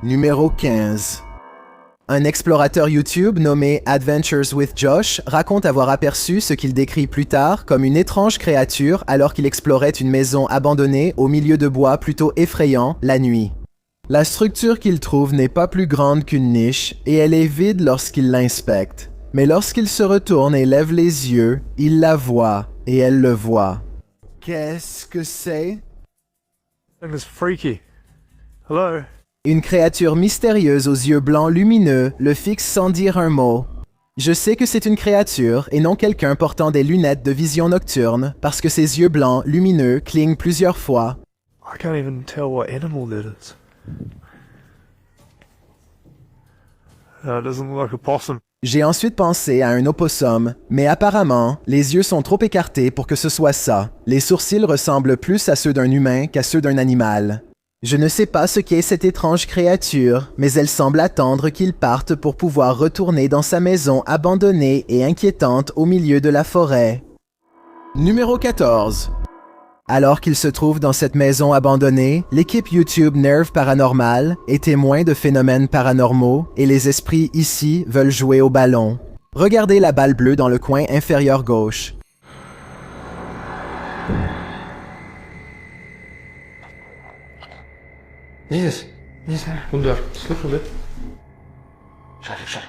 Numéro 15. Un explorateur YouTube nommé Adventures with Josh raconte avoir aperçu ce qu'il décrit plus tard comme une étrange créature alors qu'il explorait une maison abandonnée au milieu de bois plutôt effrayant la nuit. La structure qu'il trouve n'est pas plus grande qu'une niche et elle est vide lorsqu'il l'inspecte. Mais lorsqu'il se retourne et lève les yeux, il la voit et elle le voit. Qu'est-ce que c'est? Thing is freaky. Hello? Une créature mystérieuse aux yeux blancs lumineux le fixe sans dire un mot. Je sais que c'est une créature et non quelqu'un portant des lunettes de vision nocturne parce que ses yeux blancs lumineux clignent plusieurs fois. I can't even tell what animal that is. It doesn't look like a possum. J'ai ensuite pensé à un opossum, mais apparemment, les yeux sont trop écartés pour que ce soit ça. Les sourcils ressemblent plus à ceux d'un humain qu'à ceux d'un animal. Je ne sais pas ce qu'est cette étrange créature, mais elle semble attendre qu'il parte pour pouvoir retourner dans sa maison abandonnée et inquiétante au milieu de la forêt. Numéro 14. Alors qu'il se trouve dans cette maison abandonnée, l'équipe YouTube Nerve Paranormal est témoin de phénomènes paranormaux et les esprits ici veulent jouer au ballon. Regardez la balle bleue dans le coin inférieur gauche. Yes. Wonder. Slip a bit. Shut.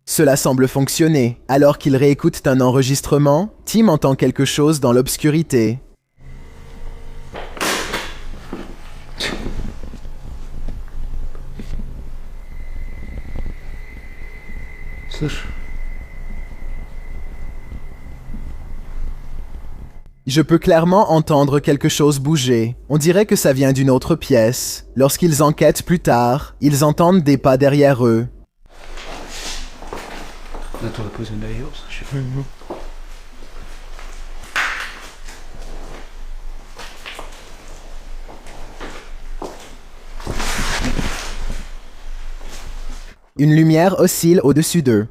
Cela semble fonctionner. Alors qu'ils réécoutent un enregistrement, Tim entend quelque chose dans l'obscurité. Слышь, Je peux clairement entendre quelque chose bouger. On dirait que ça vient d'une autre pièce. Lorsqu'ils enquêtent plus tard, ils entendent des pas derrière eux. dat wil ik dus in de heels. Une lumière oscille au-dessus d'eux.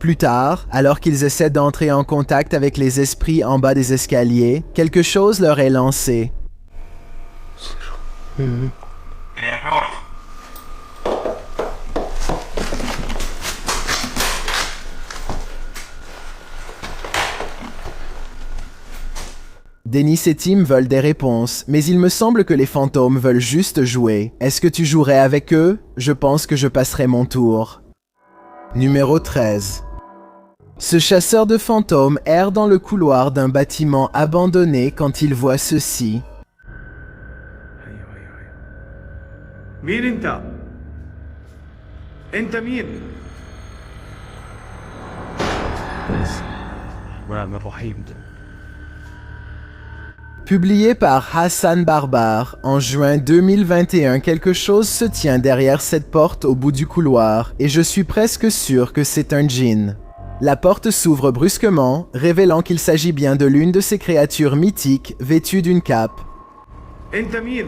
Plus tard, alors qu'ils essaient d'entrer en contact avec les esprits en bas des escaliers, quelque chose leur est lancé. Dennis et Tim veulent des réponses, mais il me semble que les fantômes veulent juste jouer. Est-ce que tu jouerais avec eux? Je pense que je passerai mon tour. Numéro 13. Ce chasseur de fantômes erre dans le couloir d'un bâtiment abandonné quand il voit ceci. مين انت؟ انت مين؟ الرحمن الرحيم. Publié par Hassan Barbar en juin 2021, quelque chose se tient derrière cette porte au bout du couloir et je suis presque sûr que c'est un djinn. La porte s'ouvre brusquement, révélant qu'il s'agit bien de l'une de ces créatures mythiques vêtues d'une cape. انت مين؟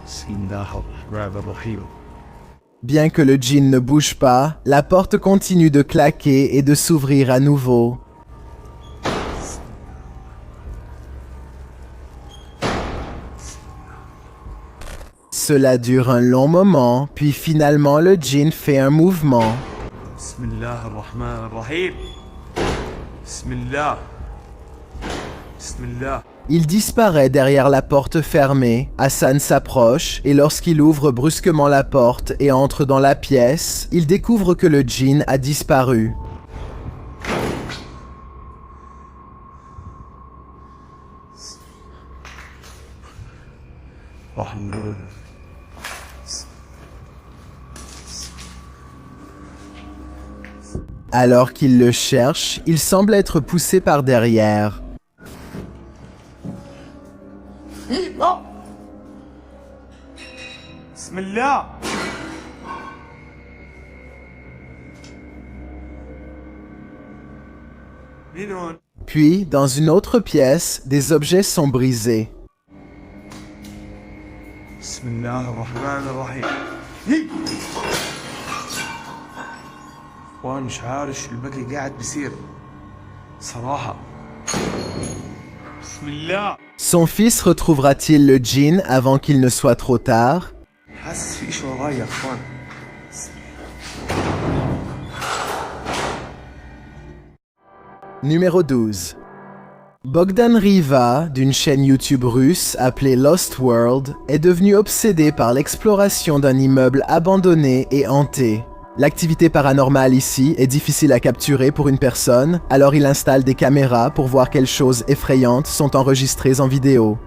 بسم الله الرحمن الرحيم. Bien que le djinn ne bouge pas, la porte continue de claquer et de s'ouvrir à nouveau. Cela dure un long moment, puis finalement le djinn fait un mouvement. بسم الله الرحمن الرحيم. بسم الله. بسم الله. Il disparaît derrière la porte fermée. Hassan s'approche et lorsqu'il ouvre brusquement la porte et entre dans la pièce, il découvre que le djinn a disparu. Alors qu'il le cherche, il semble être poussé par derrière. بسم الله. مين هون؟ Puis, dans une autre pièce, des objets sont brisés. بسم الله الرحمن الرحيم اخوان مش عارف شو البقي قاعد بيصير صراحة بسم الله Son fils retrouvera-t-il le djinn avant qu'il ne soit trop tard? حاسس في اشي وراي يا اخوان Numéro 12. Bogdan Riva, d'une chaîne YouTube russe appelée Lost World, est devenu obsédé par l'exploration d'un immeuble abandonné et hanté. L'activité paranormale ici est difficile à capturer pour une personne, alors il installe des caméras pour voir quelles choses effrayantes sont enregistrées en vidéo.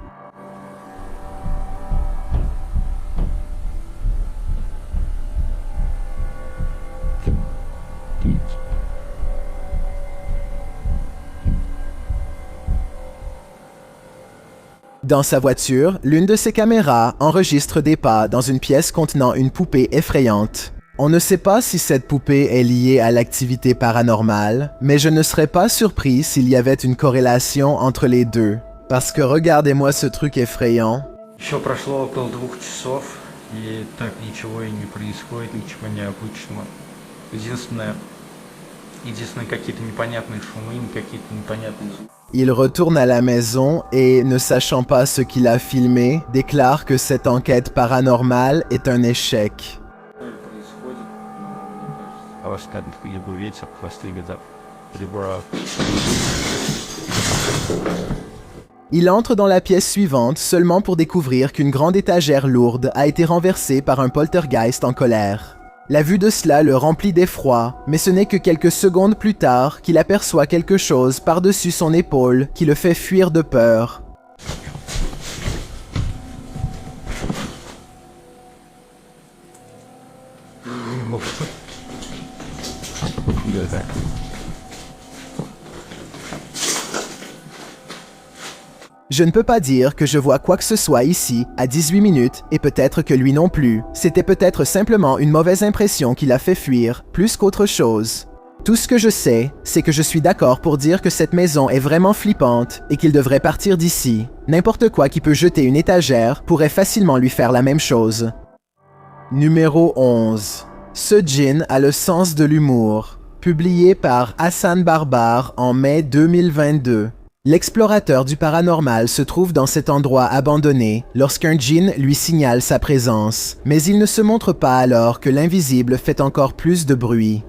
Dans sa voiture, l'une de ses caméras enregistre des pas dans une pièce contenant une poupée effrayante. On ne sait pas si cette poupée est liée à l'activité paranormale, mais je ne serais pas surpris s'il y avait une corrélation entre les deux. Parce que regardez-moi ce truc effrayant. Еще прошло около 2 часов, и так ничего и не происходит, ничего необычного. Единственное, какие-то непонятные шумы, какие-то непонятные звуки. Il retourne à la maison et, ne sachant pas ce qu'il a filmé, déclare que cette enquête paranormale est un échec. Il entre dans la pièce suivante seulement pour découvrir qu'une grande étagère lourde a été renversée par un poltergeist en colère. La vue de cela le remplit d'effroi, mais ce n'est que quelques secondes plus tard qu'il aperçoit quelque chose par-dessus son épaule qui le fait fuir de peur. Je ne peux pas dire que je vois quoi que ce soit ici, à 18 minutes, et peut-être que lui non plus. C'était peut-être simplement une mauvaise impression qui l'a fait fuir, plus qu'autre chose. Tout ce que je sais, c'est que je suis d'accord pour dire que cette maison est vraiment flippante et qu'il devrait partir d'ici. N'importe quoi qui peut jeter une étagère pourrait facilement lui faire la même chose. Numéro 11. Ce djinn a le sens de l'humour. Publié par Hassan Barbar en mai 2022. L'explorateur du paranormal se trouve dans cet endroit abandonné lorsqu'un djinn lui signale sa présence, mais il ne se montre pas alors que l'invisible fait encore plus de bruit.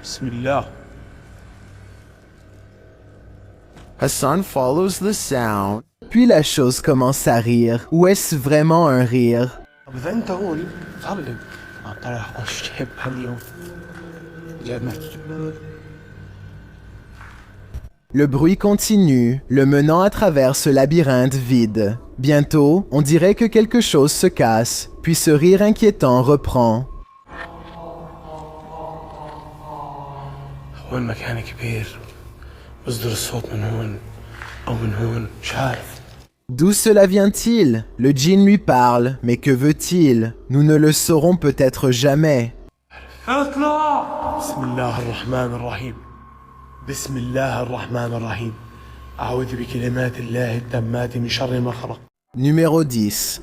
Bismillah. Hassan follows the sound. Puis la chose commence à rire. Ou est-ce vraiment un rire? Le bruit continue, le menant à travers ce labyrinthe vide. Bientôt, on dirait que quelque chose se casse, puis ce rire inquiétant reprend. D'où cela vient-il? Le djinn lui parle, mais que veut-il? Nous ne le saurons peut-être jamais. بسم الله الرحمن الرحيم بسم الله الرحمن الرحيم أعوذ بكلمات الله التامات من شر ما خلق. Numéro 10.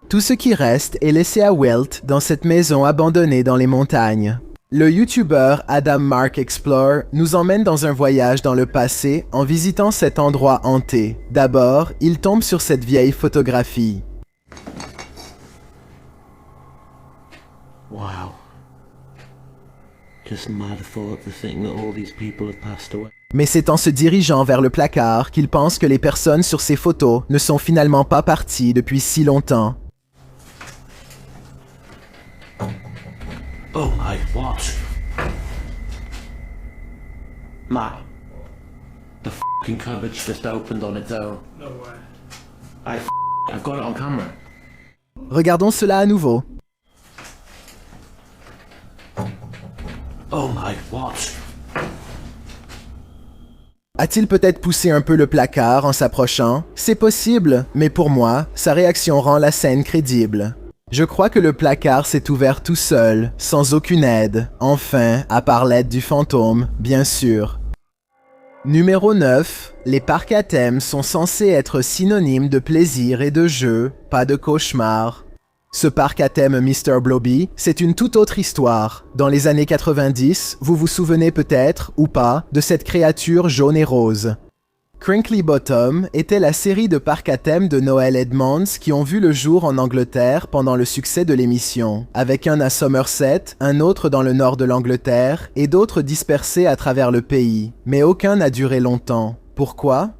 Tout ce qui reste est laissé à Welt dans cette maison abandonnée dans les montagnes. Le YouTuber Adam Mark Explore nous emmène dans un voyage dans le passé en visitant cet endroit hanté. D'abord, il tombe sur cette vieille photographie. Wow. Just mad thought to think that all these people have passed away. Mais c'est en se dirigeant vers le placard qu'il pense que les personnes sur ces photos ne sont finalement pas parties depuis si longtemps. Oh my, what? Matt, the fucking cupboard's just opened on its own. No way. I've got it on camera. Regardons cela à nouveau. Oh my, what? A-t-il peut-être poussé un peu le placard en s'approchant? C'est possible, mais pour moi, sa réaction rend la scène crédible. Je crois que le placard s'est ouvert tout seul, sans aucune aide. Enfin, à part l'aide du fantôme, bien sûr. Numéro 9. Les parcs à thème sont censés être synonymes de plaisir et de jeu, pas de cauchemar. Ce parc à thème Mr. Blobby, c'est une toute autre histoire. Dans les années 90, vous vous souvenez peut-être, ou pas, de cette créature jaune et rose. Crinkly Bottom était la série de parcs à thème de Noel Edmonds qui ont vu le jour en Angleterre pendant le succès de l'émission, avec un à Somerset, un autre dans le nord de l'Angleterre et d'autres dispersés à travers le pays. Mais aucun n'a duré longtemps. Pourquoi?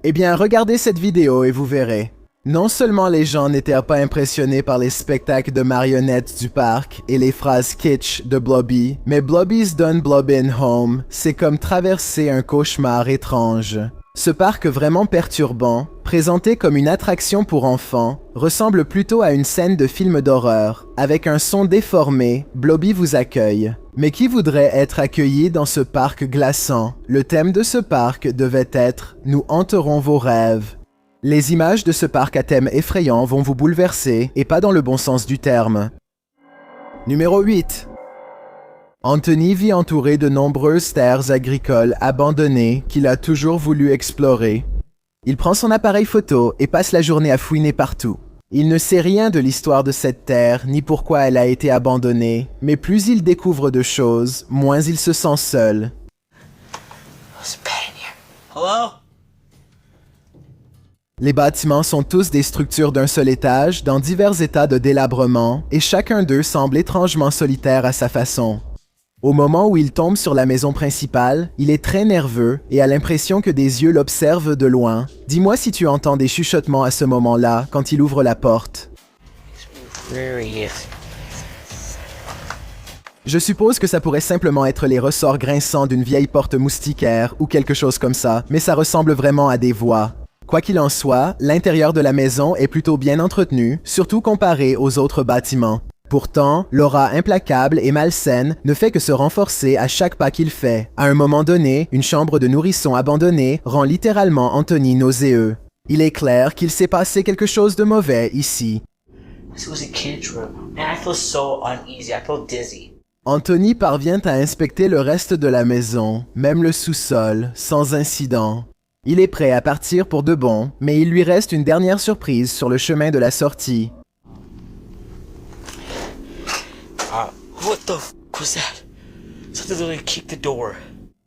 Eh bien, regardez cette vidéo et vous verrez. Non seulement les gens n'étaient pas impressionnés par les spectacles de marionnettes du parc et les phrases kitsch de Blobby, mais Blobby's Done Blobbin' Home, c'est comme traverser un cauchemar étrange. Ce parc vraiment perturbant, présenté comme une attraction pour enfants, ressemble plutôt à une scène de film d'horreur. Avec un son déformé, Blobby vous accueille. Mais qui voudrait être accueilli dans ce parc glaçant? Le thème de ce parc devait être « Nous hanterons vos rêves ». Les images de ce parc à thème effrayant vont vous bouleverser, et pas dans le bon sens du terme. Numéro 8. Anthony vit entouré de nombreuses terres agricoles abandonnées qu'il a toujours voulu explorer. Il prend son appareil photo et passe la journée à fouiner partout. Il ne sait rien de l'histoire de cette terre, ni pourquoi elle a été abandonnée, mais plus il découvre de choses, moins il se sent seul. Hello? Les bâtiments sont tous des structures d'un seul étage, dans divers états de délabrement, et chacun d'eux semble étrangement solitaire à sa façon. Au moment où il tombe sur la maison principale, il est très nerveux et a l'impression que des yeux l'observent de loin. Dis-moi si tu entends des chuchotements à ce moment-là, quand il ouvre la porte. Je suppose que ça pourrait simplement être les ressorts grinçants d'une vieille porte moustiquaire ou quelque chose comme ça, mais ça ressemble vraiment à des voix. Quoi qu'il en soit, l'intérieur de la maison est plutôt bien entretenu, surtout comparé aux autres bâtiments. Pourtant, l'aura implacable et malsaine ne fait que se renforcer à chaque pas qu'il fait. À un moment donné, une chambre de nourrisson abandonnée rend littéralement Anthony nauséeux. Il est clair qu'il s'est passé quelque chose de mauvais ici. This was a kid's room, and I feel so uneasy. I feel dizzy. Anthony parvient à inspecter le reste de la maison, même le sous-sol, sans incident. Il est prêt à partir pour de bon, mais il lui reste une dernière surprise sur le chemin de la sortie. What the f was that? Something literally kicked the door.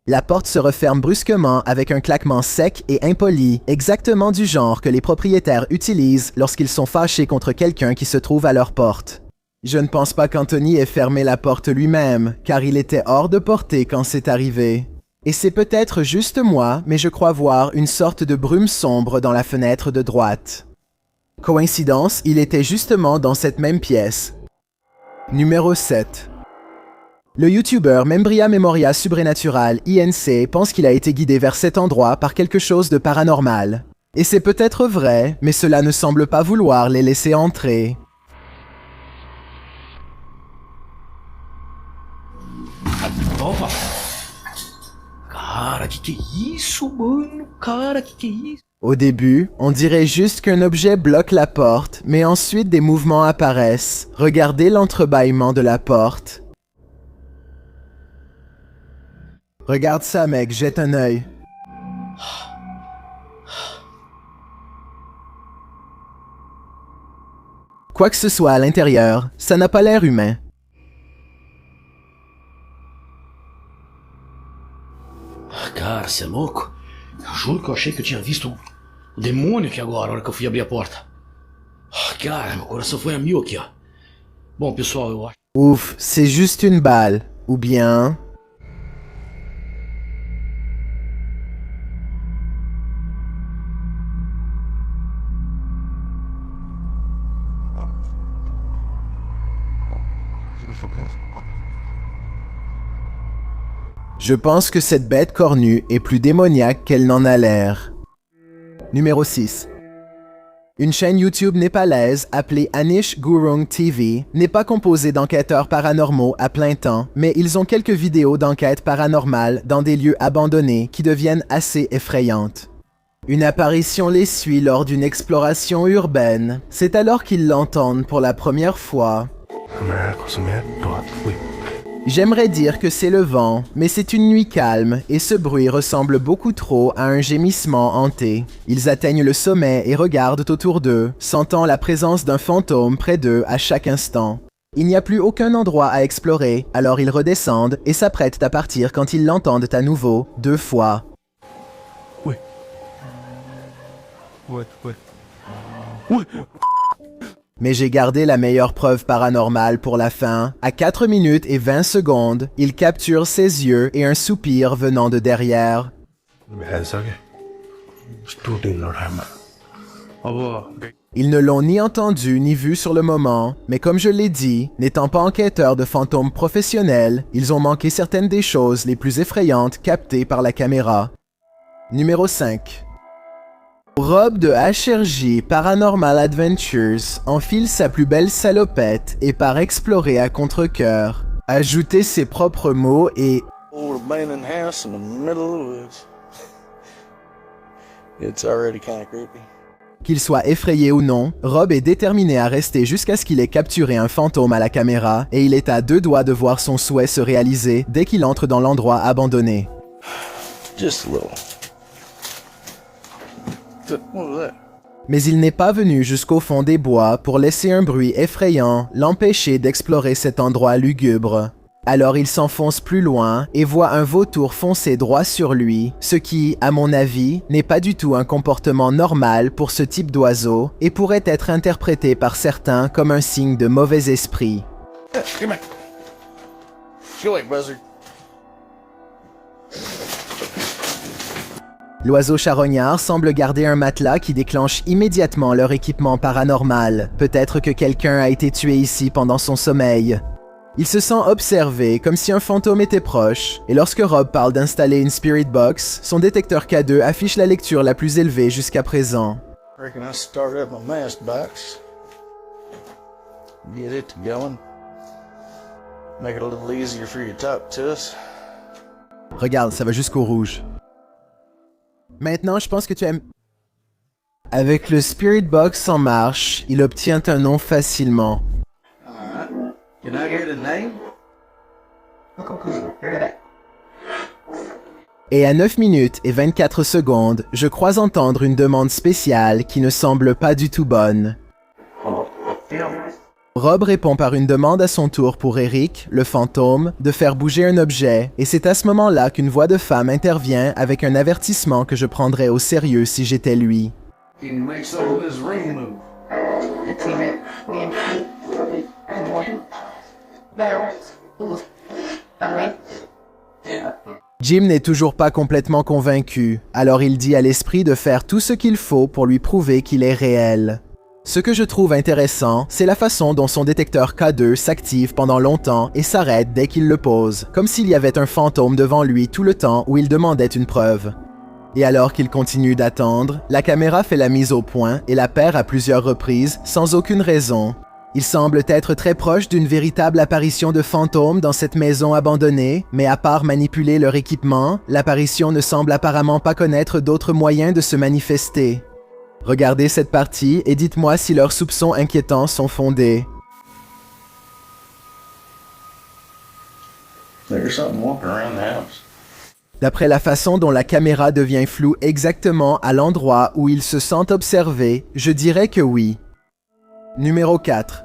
La porte se referme brusquement avec un claquement sec et impoli, exactement du genre que les propriétaires utilisent lorsqu'ils sont fâchés contre quelqu'un qui se trouve à leur porte. Je ne pense pas qu'Anthony ait fermé la porte lui-même, car il était hors de portée quand c'est arrivé. Et c'est peut-être juste moi, mais je crois voir une sorte de brume sombre dans la fenêtre de droite. Coïncidence, il était justement dans cette même pièce. Numéro 7. Le YouTuber Membria Memoria Subrenatural INC pense qu'il a été guidé vers cet endroit par quelque chose de paranormal. Et c'est peut-être vrai, mais cela ne semble pas vouloir les laisser entrer. Opa! Cara, que é isso, mano? Cara, que é isso? Au début, on dirait juste qu'un objet bloque la porte, mais ensuite des mouvements apparaissent. Regardez l'entrebâillement de la porte. Regarde ça, mec, jette un œil. Quoi que ce soit à l'intérieur, ça n'a pas l'air humain. Cara, você é louco? Eu juro que eu achei que eu tinha visto o demônio aqui agora, na hora que eu fui abrir a porta. Cara, meu coração foi a mil aqui, ó. Bom, pessoal, eu acho... Ouf, c'est juste une balle. Ou bien... Je pense que cette bête cornue est plus démoniaque qu'elle n'en a l'air. Numéro 6. Une chaîne YouTube népalaise appelée Anish Gurung TV n'est pas composée d'enquêteurs paranormaux à plein temps, mais ils ont quelques vidéos d'enquête paranormale dans des lieux abandonnés qui deviennent assez effrayantes. Une apparition les suit lors d'une exploration urbaine. C'est alors qu'ils l'entendent pour la première fois. J'aimerais dire que c'est le vent, mais c'est une nuit calme et ce bruit ressemble beaucoup trop à un gémissement hanté. Ils atteignent le sommet et regardent autour d'eux, sentant la présence d'un fantôme près d'eux à chaque instant. Il n'y a plus aucun endroit à explorer, alors ils redescendent et s'apprêtent à partir quand ils l'entendent à nouveau, 2 fois. What? Mais j'ai gardé la meilleure preuve paranormale pour la fin. À 4 minutes et 20 secondes, il capture ses yeux et un soupir venant de derrière. Ils ne l'ont ni entendu ni vu sur le moment, mais comme je l'ai dit, n'étant pas enquêteurs de fantômes professionnels, ils ont manqué certaines des choses les plus effrayantes captées par la caméra. Numéro 5. Rob de HRJ Paranormal Adventures enfile sa plus belle salopette et part explorer à contre-cœur, ajouter ses propres mots et Old abandoned house in the middle of the woods. It's already kind of creepy. qu'il soit effrayé ou non, Rob est déterminé à rester jusqu'à ce qu'il ait capturé un fantôme à la caméra et il est à 2 doigts de voir son souhait se réaliser dès qu'il entre dans l'endroit abandonné. Just a little. What was that? Mais il n'est pas venu jusqu'au fond des bois pour laisser un bruit effrayant l'empêcher d'explorer cet endroit lugubre. Alors il s'enfonce plus loin et voit un vautour foncer droit sur lui, ce qui, à mon avis, n'est pas du tout un comportement normal pour ce type d'oiseau et pourrait être interprété par certains comme un signe de mauvais esprit. Come here. Go away, buzzard. L'oiseau charognard semble garder un matelas qui déclenche immédiatement leur équipement paranormal. Peut-être que quelqu'un a été tué ici pendant son sommeil. Il se sent observé comme si un fantôme était proche, et lorsque Rob parle d'installer une Spirit Box, son détecteur K2 affiche la lecture la plus élevée jusqu'à présent. Reckon I started up my mask box. Get it going. Make it a little easier for you to talk to us. Regarde, ça va jusqu'au rouge. Maintenant, je pense que tu aimes... Avec le Spirit Box en marche, il obtient un nom facilement. Can I get a name? Et à 9 minutes et 24 secondes, je crois entendre une demande spéciale qui ne semble pas du tout bonne. Rob répond par une demande à son tour pour Eric, le fantôme, de faire bouger un objet, et c'est à ce moment-là qu'une voix de femme intervient avec un avertissement que je prendrais au sérieux si j'étais lui. Can you make some of this ring move? Jim n'est toujours pas complètement convaincu, alors il dit à l'esprit de faire tout ce qu'il faut pour lui prouver qu'il est réel. Ce que je trouve intéressant, c'est la façon dont son détecteur K2 s'active pendant longtemps et s'arrête dès qu'il le pose, comme s'il y avait un fantôme devant lui tout le temps où il demandait une preuve. Et alors qu'il continue d'attendre, la caméra fait la mise au point et la perd à plusieurs reprises sans aucune raison. Il semble être très proche d'une véritable apparition de fantômes dans cette maison abandonnée, mais à part manipuler leur équipement, l'apparition ne semble apparemment pas connaître d'autres moyens de se manifester. Regardez cette partie et dites-moi si leurs soupçons inquiétants sont fondés. There's something walking around the house. D'après la façon dont la caméra devient floue exactement à l'endroit où ils se sentent observés, je dirais que oui. Numéro 4.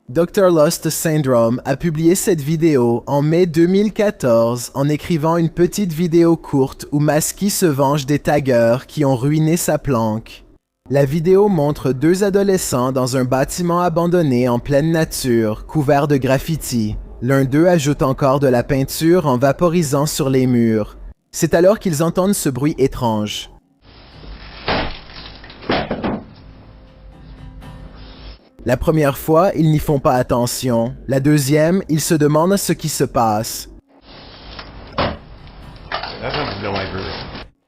Dr. Lost Syndrome a publié cette vidéo en mai 2014 en écrivant une petite vidéo courte où Masky se venge des taggeurs qui ont ruiné sa planque. La vidéo montre 2 adolescents dans un bâtiment abandonné en pleine nature, couvert de graffitis. L'un d'eux ajoute encore de la peinture en vaporisant sur les murs. C'est alors qu'ils entendent ce bruit étrange. La première fois, ils n'y font pas attention. La deuxième, ils se demandent ce qui se passe.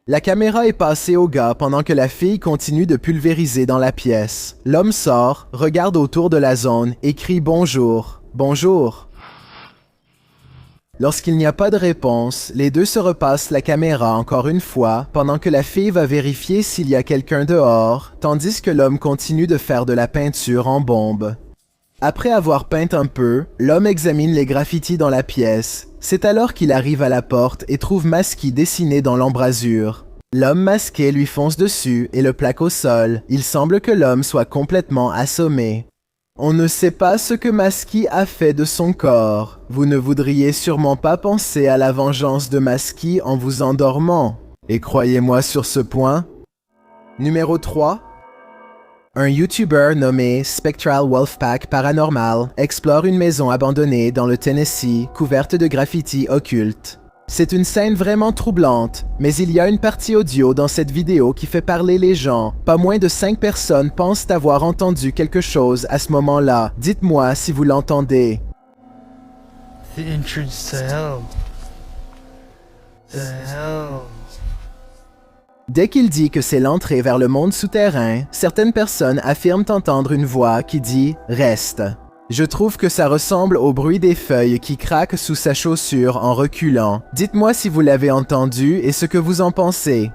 La caméra est passée au gars pendant que la fille continue de pulvériser dans la pièce. L'homme sort, regarde autour de la zone et crie « Bonjour, bonjour ». Lorsqu'il n'y a pas de réponse, les deux se repassent la caméra encore une fois pendant que la fille va vérifier s'il y a quelqu'un dehors, tandis que l'homme continue de faire de la peinture en bombe. Après avoir peint un peu, l'homme examine les graffitis dans la pièce. C'est alors qu'il arrive à la porte et trouve Masky dessiné dans l'embrasure. L'homme masqué lui fonce dessus et le plaque au sol. Il semble que l'homme soit complètement assommé. On ne sait pas ce que Masky a fait de son corps. Vous ne voudriez sûrement pas penser à la vengeance de Masky en vous endormant. Et croyez-moi sur ce point. Numéro 3. Un YouTuber nommé Spectral Wolfpack Paranormal explore une maison abandonnée dans le Tennessee couverte de graffitis occultes. C'est une scène vraiment troublante, mais il y a une partie audio dans cette vidéo qui fait parler les gens. Pas moins de 5 personnes pensent avoir entendu quelque chose à ce moment-là. Dites-moi si vous l'entendez. The entrance to hell. The hell. Dès qu'il dit que c'est l'entrée vers le monde souterrain, certaines personnes affirment entendre une voix qui dit « Reste ». Je trouve que ça ressemble au bruit des feuilles qui craquent sous sa chaussure en reculant. Dites-moi si vous l'avez entendu et ce que vous en pensez.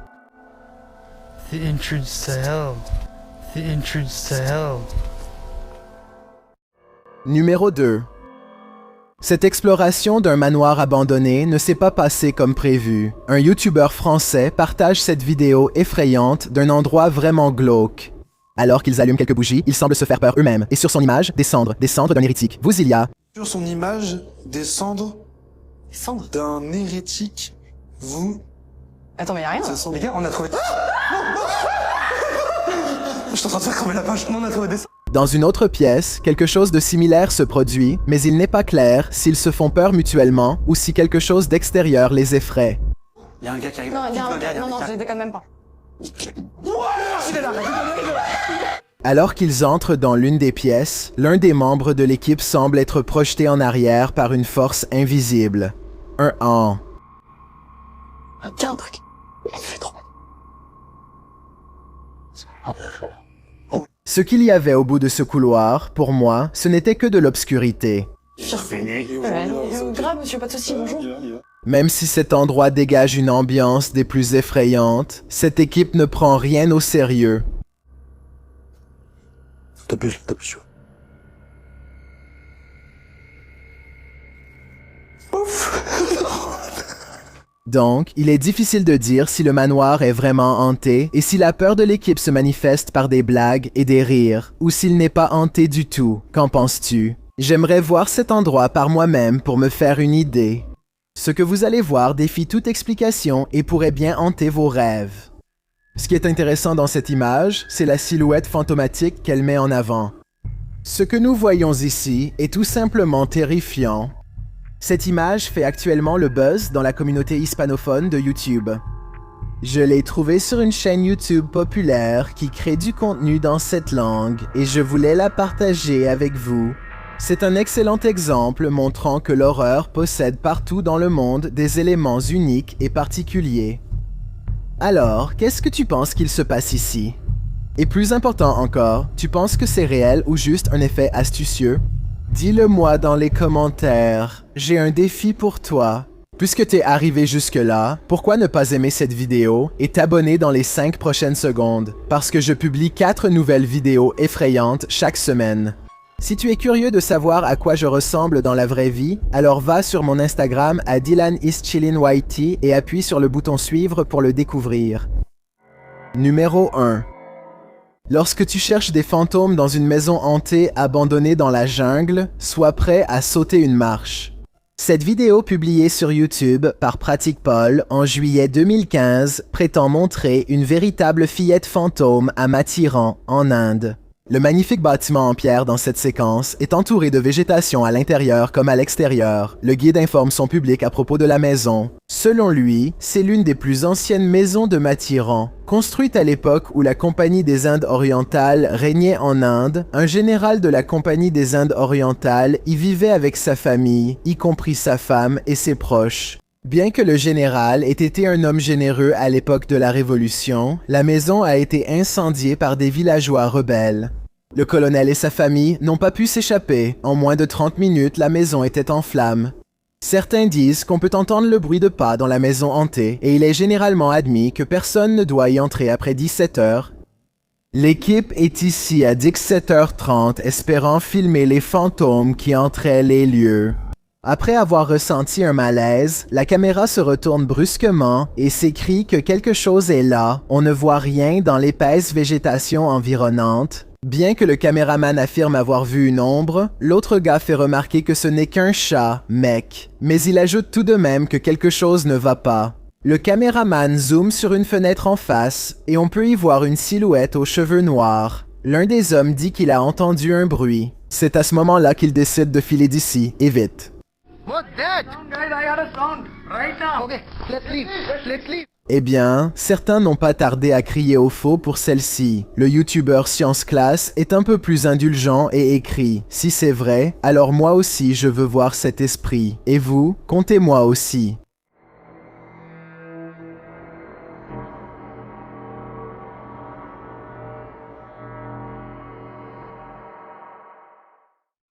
The entrance to hell. The entrance to hell. Numéro 2. Cette exploration d'un manoir abandonné ne s'est pas passée comme prévu. Un YouTuber français partage cette vidéo effrayante d'un endroit vraiment glauque. Alors qu'ils allument quelques bougies, ils semblent se faire peur eux-mêmes. Et sur son image, des cendres d'un hérétique. Vous, il y a... Sur son image, des cendres d'un hérétique. Vous... Attends, mais y'a rien. Les gars, on a trouvé... Je suis en train de faire cramer la page. On a trouvé des... Dans une autre pièce, quelque chose de similaire se produit, mais il n'est pas clair s'ils se font peur mutuellement ou si quelque chose d'extérieur les effraie. Il y a un gars qui arrive. Non, je les déconne même pas. Alors qu'ils entrent dans l'une des pièces, l'un des membres de l'équipe semble être projeté en arrière par une force invisible. Un an. Tiens, un truc. Il fait trop mal. Ce qu'il y avait au bout de ce couloir, pour moi, ce n'était que de l'obscurité. Grave, monsieur, pas de soucis, bonjour. Même si cet endroit dégage une ambiance des plus effrayantes, cette équipe ne prend rien au sérieux. T'appuies. Donc, il est difficile de dire si le manoir est vraiment hanté et si la peur de l'équipe se manifeste par des blagues et des rires, ou s'il n'est pas hanté du tout. Qu'en penses-tu? J'aimerais voir cet endroit par moi-même pour me faire une idée. Ce que vous allez voir défie toute explication et pourrait bien hanter vos rêves. Ce qui est intéressant dans cette image, c'est la silhouette fantomatique qu'elle met en avant. Ce que nous voyons ici est tout simplement terrifiant. Cette image fait actuellement le buzz dans la communauté hispanophone de YouTube. Je l'ai trouvée sur une chaîne YouTube populaire qui crée du contenu dans cette langue et je voulais la partager avec vous. C'est un excellent exemple montrant que l'horreur possède partout dans le monde des éléments uniques et particuliers. Alors, qu'est-ce que tu penses qu'il se passe ici? Et plus important encore, tu penses que c'est réel ou juste un effet astucieux? Dis-le-moi dans les commentaires. J'ai un défi pour toi. Puisque t'es arrivé jusque-là, pourquoi ne pas aimer cette vidéo et t'abonner dans les 5 prochaines secondes? Parce que je publie 4 nouvelles vidéos effrayantes chaque semaine. Si tu es curieux de savoir à quoi je ressemble dans la vraie vie, alors va sur mon Instagram à DylanIsChillinYT et appuie sur le bouton suivre pour le découvrir. Numéro 1. Lorsque tu cherches des fantômes dans une maison hantée abandonnée dans la jungle, sois prêt à sauter une marche. Cette vidéo publiée sur YouTube par Pratique Paul en juillet 2015 prétend montrer une véritable fillette fantôme à Mathiran, en Inde. Le magnifique bâtiment en pierre dans cette séquence est entouré de végétation à l'intérieur comme à l'extérieur. Le guide informe son public à propos de la maison. Selon lui, c'est l'une des plus anciennes maisons de Mathiran. Construite à l'époque où la Compagnie des Indes orientales régnait en Inde, un général de la Compagnie des Indes orientales y vivait avec sa famille, y compris sa femme et ses proches. Bien que le général ait été un homme généreux à l'époque de la Révolution, la maison a été incendiée par des villageois rebelles. Le colonel et sa famille n'ont pas pu s'échapper. En moins de 30 minutes, la maison était en flammes. Certains disent qu'on peut entendre le bruit de pas dans la maison hantée et il est généralement admis que personne ne doit y entrer après 17 heures. L'équipe est ici à 17h30 espérant filmer les fantômes qui entraient les lieux. Après avoir ressenti un malaise, la caméra se retourne brusquement et s'écrie que quelque chose est là. On ne voit rien dans l'épaisse végétation environnante. Bien que le caméraman affirme avoir vu une ombre, l'autre gars fait remarquer que ce n'est qu'un chat, mec. Mais il ajoute tout de même que quelque chose ne va pas. Le caméraman zoome sur une fenêtre en face et on peut y voir une silhouette aux cheveux noirs. L'un des hommes dit qu'il a entendu un bruit. C'est à ce moment-là qu'il décide de filer d'ici, et vite. Eh bien, certains n'ont pas tardé à crier au faux pour celle-ci. Le youtubeur Science Class est un peu plus indulgent et écrit « Si c'est vrai, alors moi aussi je veux voir cet esprit. Et vous, comptez-moi aussi. »